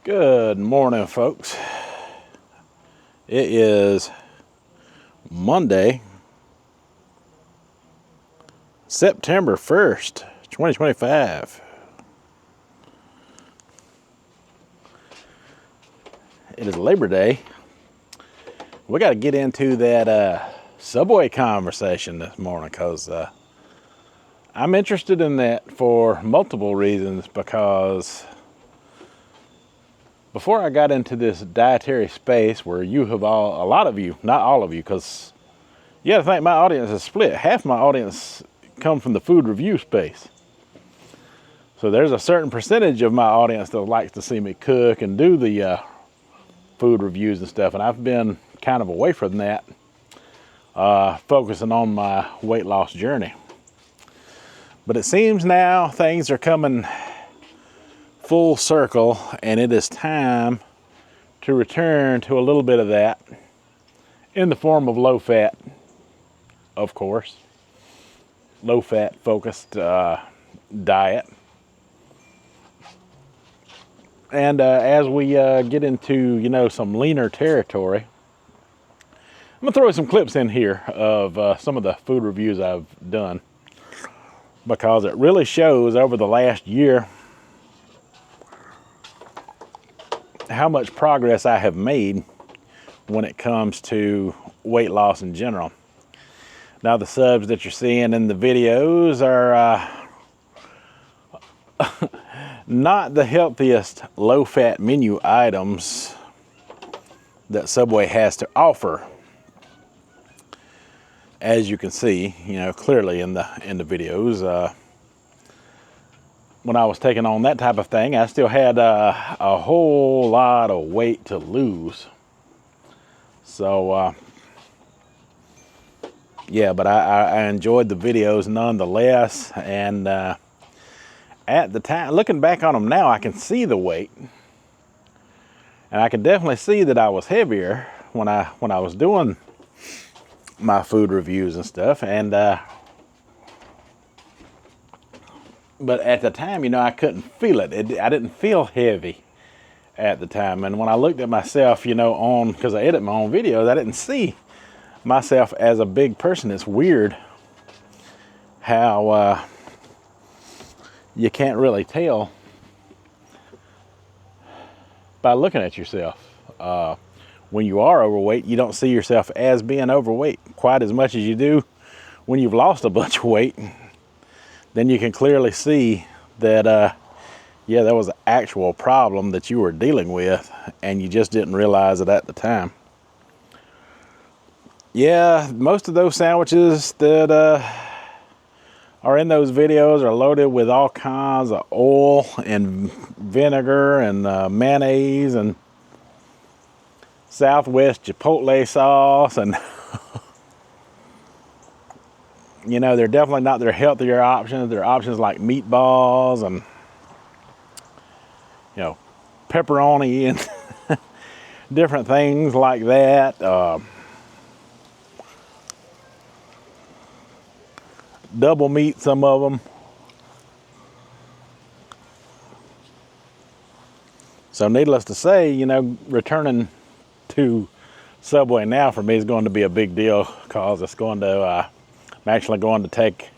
Good morning, folks. It is Monday, September 1st, 2025. It is Labor Day. We got to get into that Subway conversation this morning because I'm interested in that for multiple reasons. Because before I got into this dietary space where you have a lot of you, not all of you, because you got to think my audience is split. Half my audience come from the food review space. So there's a certain percentage of my audience that likes to see me cook and do the food reviews and stuff. And I've been kind of away from that, focusing on my weight loss journey. But it seems now things are coming full circle, and it is time to return to a little bit of that in the form of low fat, of course, low fat focused diet. And as we get into some leaner territory, I'm gonna throw some clips in here of some of the food reviews I've done, because it really shows over the last year how much progress I have made when it comes to weight loss in general. Now, the subs that you're seeing in the videos are not the healthiest low-fat menu items that Subway has to offer, as you can see, clearly in the videos. When I was taking on that type of thing, I still had a whole lot of weight to lose. So, yeah, but I enjoyed the videos nonetheless. And at the time, looking back on them now, I can see the weight. And I can definitely see that I was heavier when I was doing my food reviews and stuff. And but at the time, I couldn't feel it. I didn't feel heavy at the time. And when I looked at myself, because I edit my own videos, I didn't see myself as a big person. It's weird how you can't really tell by looking at yourself. When you are overweight, you don't see yourself as being overweight quite as much as you do when you've lost a bunch of weight. Then you can clearly see that, yeah, there was an actual problem that you were dealing with, and you just didn't realize it at the time. Yeah, most of those sandwiches that are in those videos are loaded with all kinds of oil and vinegar and mayonnaise and Southwest Chipotle sauce, and they're definitely not their healthier options. They're options like meatballs and, pepperoni and different things like that. Double meat, some of them. So needless to say, returning to Subway now for me is going to be a big deal, because it's going to, I'm actually going to take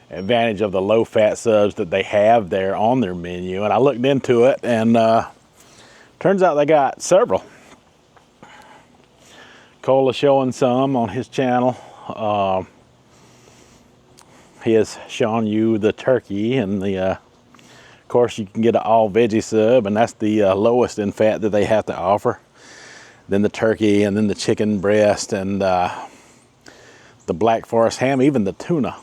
advantage of the low-fat subs that they have there on their menu. And I looked into it, and turns out they got several. Cole is showing some on his channel. He has shown you the turkey, and of course, you can get an all-veggie sub, and that's the lowest in fat that they have to offer. Then the turkey, and then the chicken breast, and the Black Forest ham, even the tuna.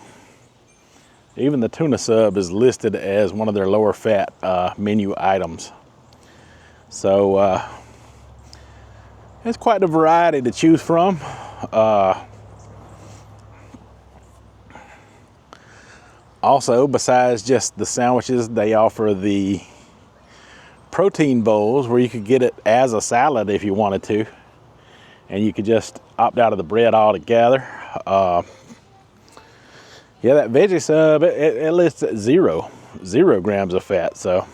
Even the tuna sub is listed as one of their lower fat menu items. So it's quite a variety to choose from. Also, besides just the sandwiches, they offer the protein bowls where you could get it as a salad if you wanted to. And you could just opt out of the bread altogether. Yeah, that veggie sub, it lists at 0 grams of fat. So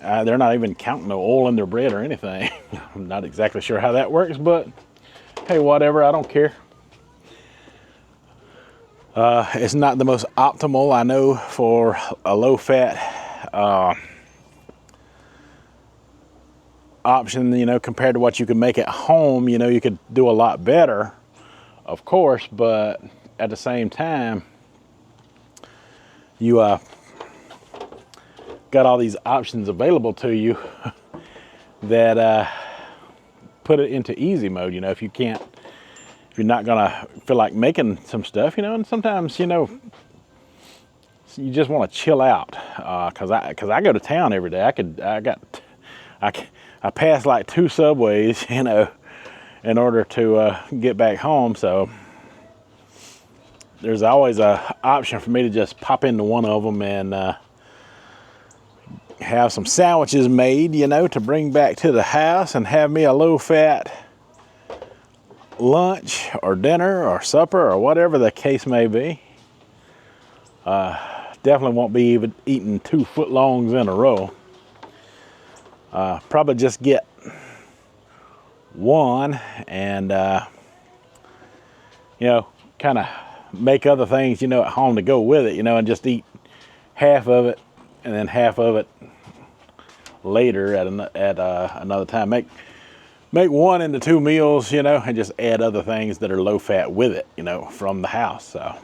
They're not even counting no oil in their bread or anything. I'm not exactly sure how that works, but hey, whatever, I don't care. It's not the most optimal, I know, for a low-fat option, you know, compared to what you can make at home. You know, you could do a lot better, of course, but at the same time, you got all these options available to you that put it into easy mode. You know, if you're not gonna feel like making some stuff, you know, and sometimes, you know, you just want to chill out. Cause I go to town every day. I pass like 2 subways, you know, in order to get back home. So there's always a option for me to just pop into one of them and have some sandwiches made, you know, to bring back to the house and have me a low-fat lunch or dinner or supper or whatever the case may be. Definitely won't be even eating 2 footlongs in a row. Probably just get one and, you know, kind of make other things, you know, at home to go with it, you know, and just eat half of it and then half of it later at another time. Make one into 2 meals, you know, and just add other things that are low fat with it, you know, from the house. So,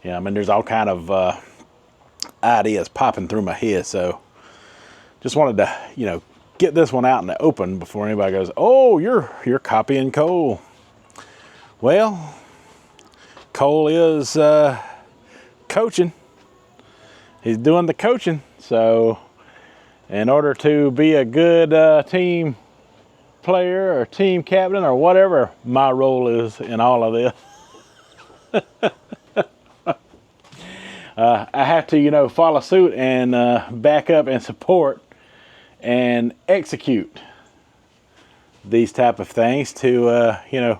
yeah, I mean, there's all kind of ideas popping through my head. So, just wanted to, you know, get this one out in the open before anybody goes, "Oh, you're copying Cole." Well, Cole is coaching. He's doing the coaching. So, in order to be a good team player or team captain or whatever my role is in all of this, I have to, you know, follow suit and back up and support and execute these type of things to, you know,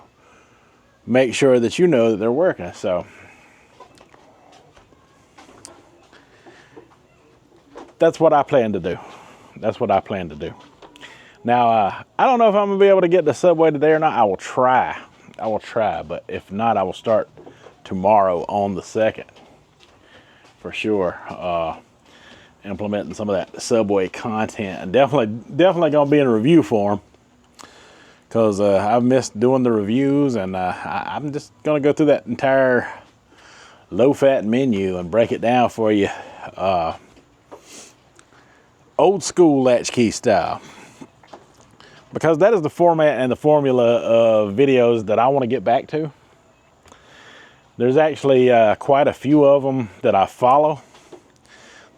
make sure that you know that they're working. So that's what I plan to do. That's what I plan to do. Now, I don't know if I'm gonna be able to get the subway today or not. I will try, but if not, I will start tomorrow on the 2nd for sure. Implementing some of that subway content, and definitely gonna be in a review form, because I've missed doing the reviews, and I'm just gonna go through that entire low-fat menu and break it down for you, old school latchkey style, because that is the format and the formula of videos that I want to get back to. There's actually quite a few of them that I follow.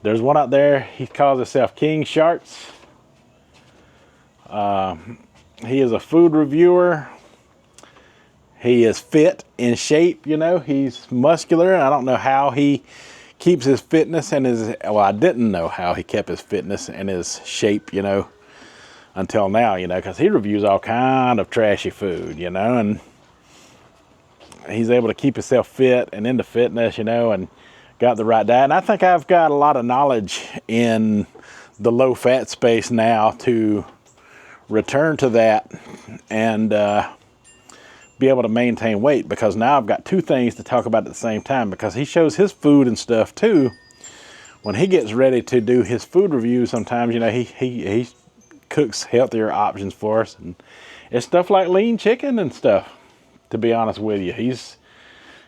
There's one out there, he calls himself King Sharks. He is a food reviewer. He is fit, in shape, you know, he's muscular. I don't know how he keeps his fitness and well, I didn't know how he kept his fitness and his shape, you know, until now, you know, because he reviews all kind of trashy food, you know, and he's able to keep himself fit and into fitness, you know, and got the right diet. And I think I've got a lot of knowledge in the low fat space now to return to that and be able to maintain weight, because now I've got 2 things to talk about at the same time, because he shows his food and stuff too. When he gets ready to do his food reviews, sometimes, you know, he cooks healthier options for us, and it's stuff like lean chicken and stuff, to be honest with you. He's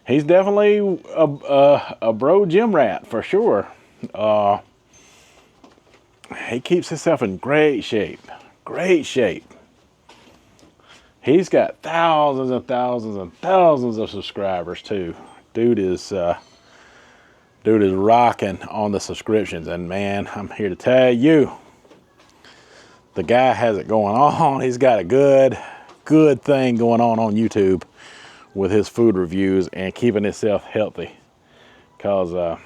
definitely a bro gym rat for sure. He keeps himself in great shape. He's got thousands and thousands and thousands of subscribers too. Dude is rocking on the subscriptions, and man, I'm here to tell you, the guy has it going on. He's got a good thing going on YouTube with his food reviews and keeping himself healthy. Cause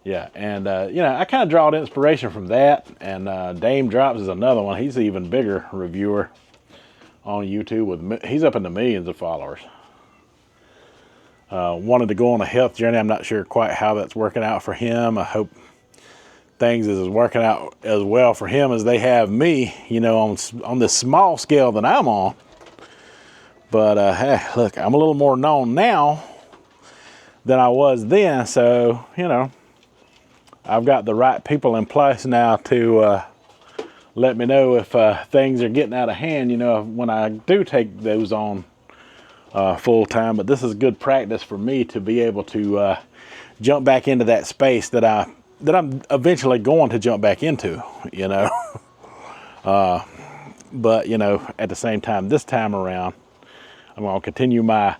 yeah, and you know, I kind of draw inspiration from that. And Dame Drops is another one. He's an even bigger reviewer on YouTube he's up in the millions of followers. Wanted to go on a health journey. I'm not sure quite how that's working out for him. I hope things is working out as well for him as they have me, you know, on this small scale that I'm on. But hey, look, I'm a little more known now than I was then, so you know, I've got the right people in place now to let me know if things are getting out of hand, you know, when I do take those on full time. But this is good practice for me to be able to jump back into that space that I'm eventually going to jump back into, you know. But you know, at the same time, this time around, I'm going to continue my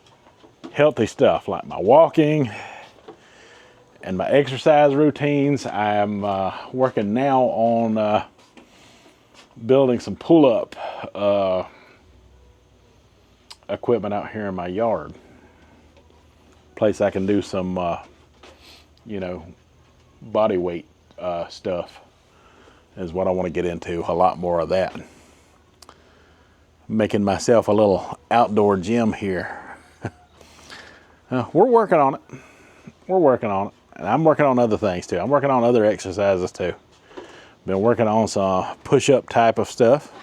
healthy stuff like my walking and my exercise routines. I'm working now on building some pull-up equipment out here in my yard. Place I can do some, you know, body weight stuff is what I want to get into. A lot more of that. Making myself a little outdoor gym here. We're working on it. We're working on it. And I'm working on other things too. I'm working on other exercises too. Been working on some push-up type of stuff.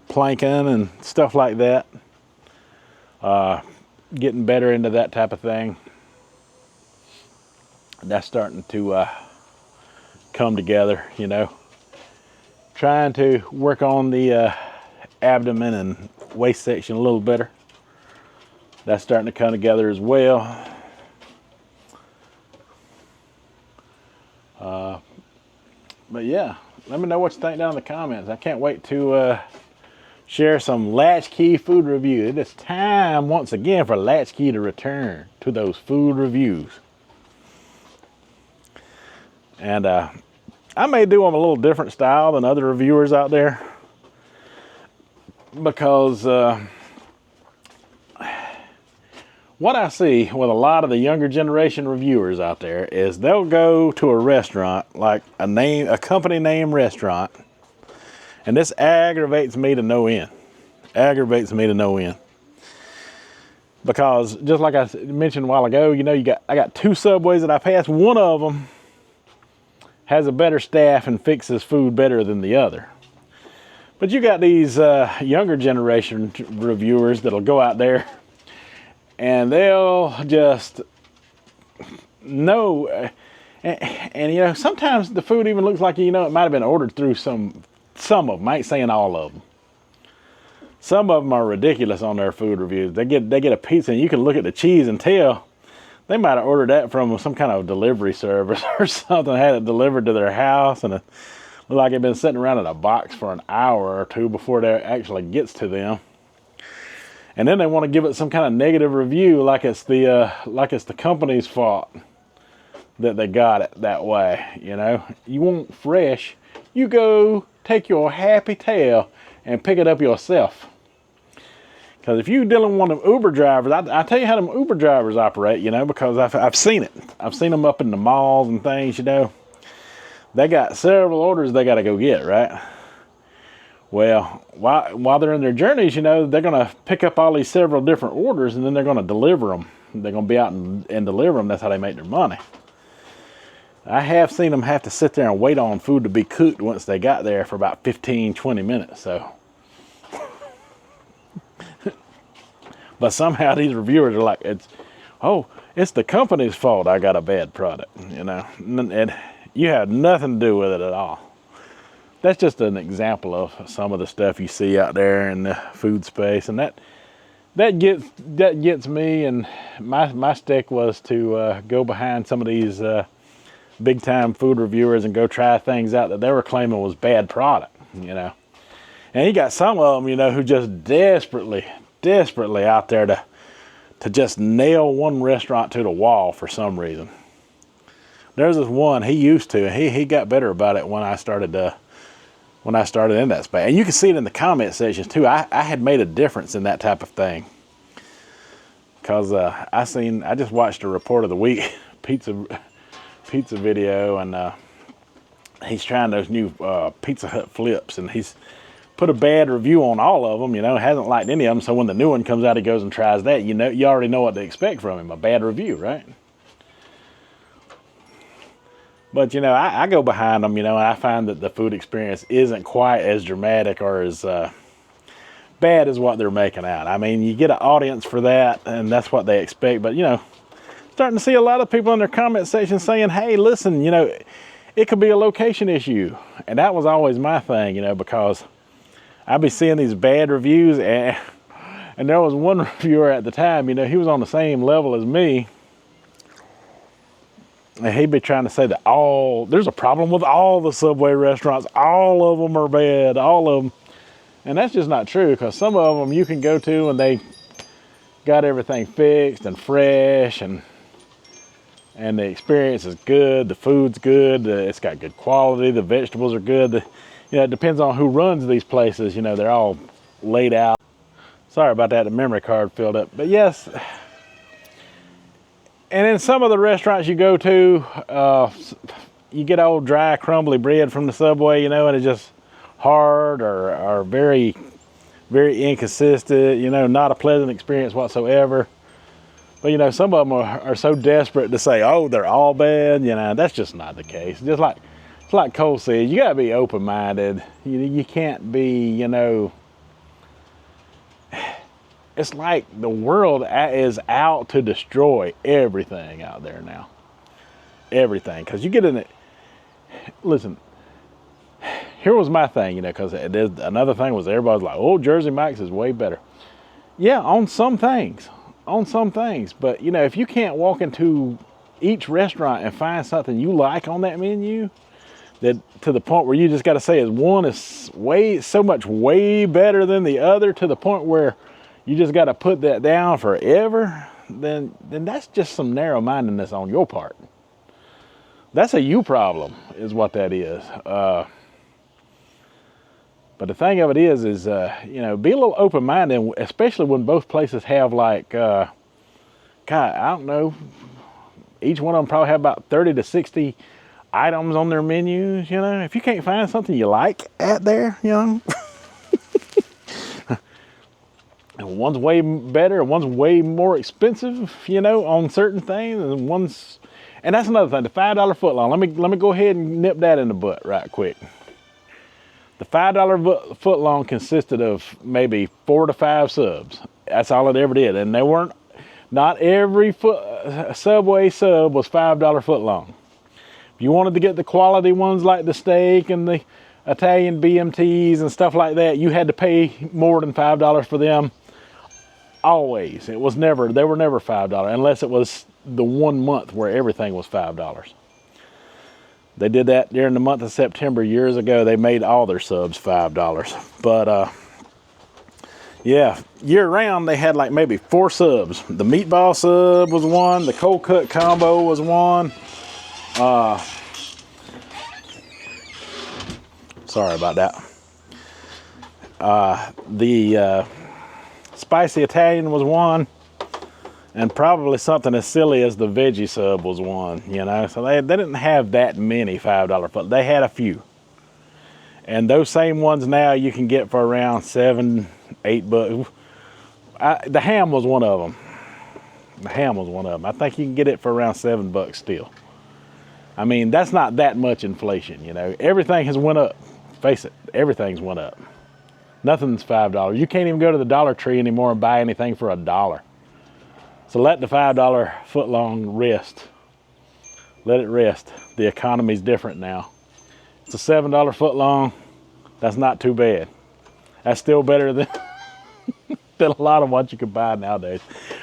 Planking and stuff like that. Getting better into that type of thing. That's starting to come together, you know. Trying to work on the abdomen and waist section a little better. That's starting to come together as well. But yeah, let me know what you think down in the comments. I can't wait to share some Latchkey food review. It is time once again for Latchkey to return to those food reviews. And I may do them a little different style than other reviewers out there, because what I see with a lot of the younger generation reviewers out there is they'll go to a restaurant, like a company name restaurant, and this aggravates me to no end. Aggravates me to no end. Because just like I mentioned a while ago, you know, I got 2 Subways that I passed. One of them has a better staff and fixes food better than the other. But you got these younger generation reviewers that'll go out there and they'll just know, and you know, sometimes the food even looks like, you know, it might have been ordered through some of them. I ain't saying all of them. Some of them are ridiculous on their food reviews. They get a pizza and you can look at the cheese and tell they might have ordered that from some kind of delivery service or something, had it delivered to their house, and it looked like it'd been sitting around in a box for an hour or two before it actually gets to them. And then they want to give it some kind of negative review, like it's the company's fault that they got it that way. You know, you want fresh, you go take your happy tail and pick it up yourself. Because if you're dealing with one of them Uber drivers, I tell you how them Uber drivers operate, you know, because I've seen it. I've seen them up in the malls and things, you know. They got several orders they got to go get, right? Well, while they're in their journeys, you know, they're going to pick up all these several different orders, and then they're going to deliver them. They're going to be out and deliver them. That's how they make their money. I have seen them have to sit there and wait on food to be cooked once they got there for about 15, 20 minutes. So, but somehow these reviewers are like, it's the company's fault I got a bad product, you know, and you have nothing to do with it at all. That's just an example of some of the stuff you see out there in the food space, and that gets me. And my stick was to go behind some of these big time food reviewers and go try things out that they were claiming was bad product, you know. And you got some of them, you know, who just desperately out there to just nail one restaurant to the wall for some reason. There's this one he got better about it when I started in that space. And you can see it in the comment sections too. I had made a difference in that type of thing. Because I just watched a report of the week pizza video, and he's trying those new Pizza Hut flips, and he's put a bad review on all of them, you know, hasn't liked any of them. So when the new one comes out, he goes and tries that. You know, you already know what to expect from him, a bad review, right? But, you know, I go behind them, you know, and I find that the food experience isn't quite as dramatic or as bad as what they're making out. I mean, you get an audience for that, and that's what they expect. But, you know, starting to see a lot of people in their comment section saying, hey, listen, you know, it could be a location issue. And that was always my thing, you know, because I'd be seeing these bad reviews, and there was one reviewer at the time, you know, he was on the same level as me. And he'd be trying to say that there's a problem with all the Subway restaurants. All of them are bad, all of them. And that's just not true, because some of them you can go to and they got everything fixed and fresh, and the experience is good, the food's good, it's got good quality, the vegetables are good. You know, it depends on who runs these places. You know, they're all laid out. Sorry about that, the memory card filled up. But yes, and in some of the restaurants you go to, you get old dry crumbly bread from the Subway, you know, and it's just hard or very, very inconsistent, you know, not a pleasant experience whatsoever. But, you know, some of them are so desperate to say, oh, they're all bad, you know, that's just not the case. Just like, it's like Cole says, you gotta be open-minded. You can't be, you know, it's like the world is out to destroy everything out there now. Everything. Because you get in it. Listen, here was my thing, you know, because another thing was everybody's like, oh, Jersey Mike's is way better. Yeah, on some things. On some things. But, you know, if you can't walk into each restaurant and find something you like on that menu, that to the point where you just got to say one is so much way better than the other, to the point where you just got to put that down forever, then that's just some narrow-mindedness on your part. That's a you problem, is what that is. But the thing of it is you know, be a little open-minded, especially when both places have like, God, I don't know, each one of them probably have about 30 to 60 items on their menus, you know. If you can't find something you like at there, you know, and one's way better, and one's way more expensive, you know, on certain things, and that's another thing, the $5 footlong. Let me go ahead and nip that in the butt right quick. The $5 footlong consisted of maybe 4 to 5 subs. That's all it ever did, and not every Subway sub was $5 footlong. If you wanted to get the quality ones like the steak and the Italian BMTs and stuff like that, you had to pay more than $5 for them. Always. They were never $5, unless it was the 1 month where everything was $5. They did that during the month of September years ago. They made all their subs $5. But yeah, year round they had like maybe 4 subs. The meatball sub was one, the cold cut combo was one. Sorry about that. The spicy Italian was one, and probably something as silly as the veggie sub was one, you know. So they didn't have that many $5 foot. They had a few. And those same ones now you can get for around $7, $8. The ham was one of them. The ham was one of them. I think you can get it for around $7 still. I mean, that's not that much inflation, you know. Everything has went up. Face it, everything's went up. Nothing's $5. You can't even go to the Dollar Tree anymore and buy anything for $1. So let the $5 footlong rest. Let it rest. The economy's different now. It's a $7 footlong. That's not too bad. That's still better than, than a lot of what you could buy nowadays.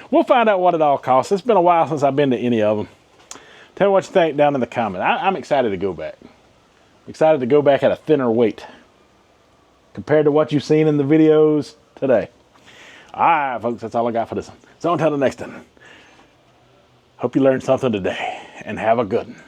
We'll find out what it all costs. It's been a while since I've been to any of them. Tell me what you think down in the comments. I'm excited to go back. Excited to go back at a thinner weight compared to what you've seen in the videos today. All right, folks, that's all I got for this one. So until the next one, hope you learned something today, and have a good one.